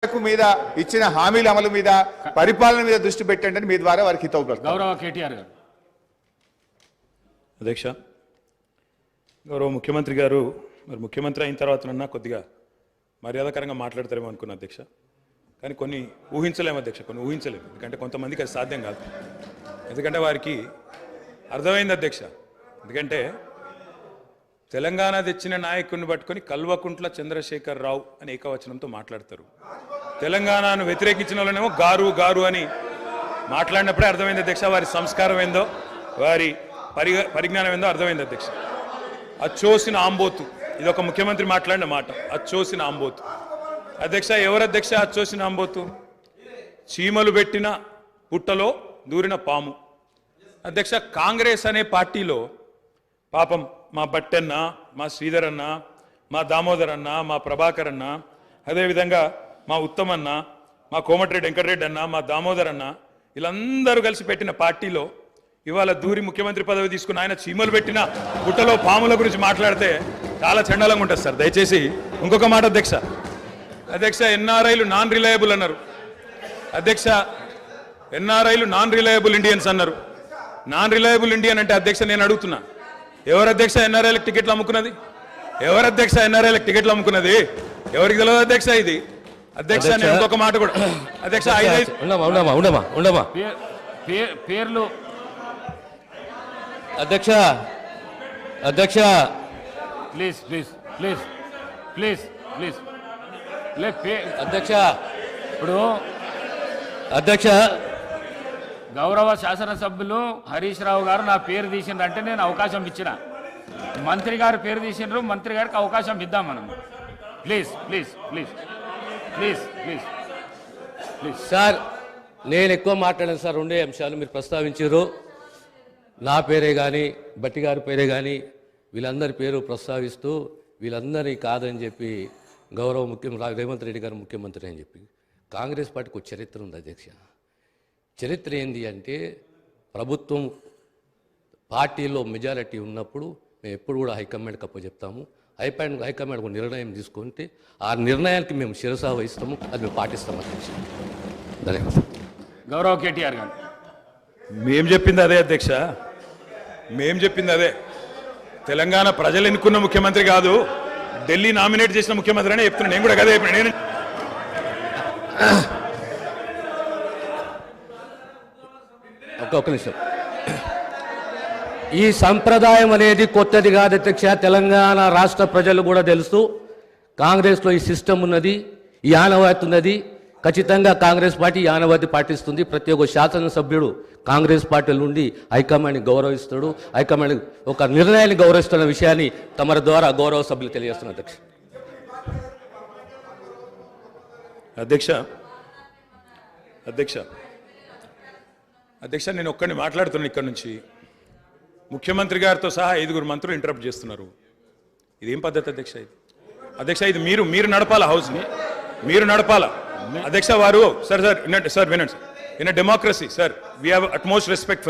మీద ఇచ్చిన హామీల అమలు మీద పరిపాలన మీద దృష్టి పెట్టండి మీ ద్వారా వారికి హితవు పలుకుతాం. గౌరవ కేటీఆర్ గారు. అధ్యక్ష, గౌరవ ముఖ్యమంత్రి గారు మరి ముఖ్యమంత్రి అయిన తర్వాతనన్నా కొద్దిగా మర్యాదకరంగా మాట్లాడతారేమో అనుకున్నా అధ్యక్ష. కానీ కొన్ని ఊహించలేము అధ్యక్ష, కొన్ని ఊహించలేము. ఎందుకంటే కొంతమందికి అది సాధ్యం కాదు. ఎందుకంటే వారికి అర్థమైంది అధ్యక్ష. ఎందుకంటే తెలంగాణ తెచ్చిన నాయకుడిని పట్టుకొని కల్వకుంట్ల చంద్రశేఖర్ రావు అని ఏకవచనంతో మాట్లాడతారు. తెలంగాణను వ్యతిరేకించిన వాళ్ళనేమో గారు గారు అని మాట్లాడినప్పుడే అర్థమైంది అధ్యక్ష వారి సంస్కారం ఏందో, వారి పరిజ్ఞానం ఏందో అర్థమైంది అధ్యక్ష. అచ్చోసిన ఆంబోతు, ఇది ఒక ముఖ్యమంత్రి మాట్లాడిన మాట. అచ్చోసిన ఆంబోతు అధ్యక్ష. ఎవరు అధ్యక్ష అచ్చోసిన ఆంబోతు? చీమలు పెట్టిన పుట్టలో దూరిన పాము అధ్యక్ష. కాంగ్రెస్ అనే పార్టీలో పాపం మా బట్టన్న, మా శ్రీధర్ అన్న, మా దామోదర్ అన్న, మా ప్రభాకర్ అన్న, అదేవిధంగా మా ఉత్తమన్న, మా కోమటిరెడ్డి వెంకటరెడ్డి అన్న, మా దామోదర్ అన్న, వీళ్ళందరూ కలిసి పెట్టిన పార్టీలో ఇవాళ దూరి ముఖ్యమంత్రి పదవి తీసుకున్న ఆయన చీమలు పెట్టిన పుట్టలో పాముల గురించి మాట్లాడితే చాలా చండాలంగా ఉంటుంది సార్. దయచేసి ఇంకొక మాట అధ్యక్ష. అధ్యక్ష, ఎన్ఆర్ఐలు నాన్ రిలయబుల్ అన్నారు అధ్యక్ష. ఎన్ఆర్ఐలు నాన్ రిలయబుల్ ఇండియన్స్ అన్నారు. నాన్ రిలయబుల్ ఇండియన్ అంటే అధ్యక్ష నేను అడుగుతున్నా, ఎవరు అధ్యక్ష ఎన్ఆర్ఐలకు టికెట్లు అమ్ముకున్నది? ఎవరు అధ్యక్ష ఎన్ఆర్ఐలకు టికెట్లు అమ్ముకున్నది? ఎవరికి తెలియదు అధ్యక్ష ఇది? అధ్యక్ష నేను ఇంకొక మాట కూడా అధ్యక్ష, పేర్లు అధ్యక్ష అధ్యక్ష please please please please please అధ్యక్ష ఇప్పుడు అధ్యక్ష గౌరవ శాసనసభ్యులు హరీష్ రావు గారు నా పేరు తీసిండ్రంటే నేను అవకాశం ఇచ్చిన. మంత్రి గారు పేరు తీసిండ్రు, మంత్రి గారికి అవకాశం ఇద్దాం మనం. Please please please please please please sir, నేను ఎక్కువ మాట్లాడాను సార్. రెండే అంశాలు మీరు ప్రస్తావించారు. నా పేరే కానీ బట్టి గారి పేరే కానీ వీళ్ళందరి పేరు ప్రస్తావిస్తూ వీళ్ళందరినీ కాదని చెప్పి గౌరవ రేవంత్ రెడ్డి గారు ముఖ్యమంత్రి అని చెప్పి కాంగ్రెస్ పార్టీకి ఒక చరిత్ర ఉంది అధ్యక్ష. చరిత్ర ఏంది అంటే ప్రభుత్వం పార్టీలో మెజారిటీ ఉన్నప్పుడు మేము ఎప్పుడు కూడా హైకమాండ్కి అప్పచెప్తాము. హైకమాండ్ ఒక నిర్ణయం తీసుకుంటే ఆ నిర్ణయానికి మేము శిరసా వహిస్తాము, అది మేము పాటిస్తాము అధ్యక్ష. ధన్యవాదాలు. గౌరవ కేటీఆర్ గారు. మేం చెప్పింది అదే అధ్యక్ష, మేం చెప్పింది అదే. తెలంగాణ ప్రజలు ఎన్నుకున్న ముఖ్యమంత్రి కాదు, ఢిల్లీ నామినేట్ చేసిన ముఖ్యమంత్రి అని చెప్తున్నాను. నేను కూడా కదే చెప్పిన. నేను ఒక్క నిమిషం. ఈ సంప్రదాయం అనేది కొత్తది కాదు అధ్యక్ష. తెలంగాణ రాష్ట్ర ప్రజలు కూడా తెలుసు. కాంగ్రెస్లో ఈ సిస్టమ్ ఉన్నది, ఈ ఆనవాయితీ ఉన్నది. ఖచ్చితంగా కాంగ్రెస్ పార్టీ ఈ ఆనవాయితీ పాటిస్తుంది. ప్రతి ఒక్క శాసనసభ్యుడు కాంగ్రెస్ పార్టీ నుండి హైకమాండ్ని గౌరవిస్తాడు, హైకమాండ్ ఒక నిర్ణయాన్ని గౌరవిస్తున్న విషయాన్ని తమ ద్వారా గౌరవ సభ్యులు తెలియజేస్తున్నారు అధ్యక్ష. అధ్యక్ష అధ్యక్ష అధ్యక్ష నేను ఒక్కడిని మాట్లాడుతున్నాను ఇక్కడ నుంచి. ముఖ్యమంత్రి గారితో సహా 5 మంత్రులు ఇంటరప్ట్ చేస్తున్నారు. ఇదేం పద్ధతి అధ్యక్ష? ఇది అధ్యక్ష, ఇది మీరు నడపాలా, హౌస్ని మీరు నడపాలా అధ్యక్ష. వారు సార్ వినండి sir, in a democracy sir, we have utmost respect for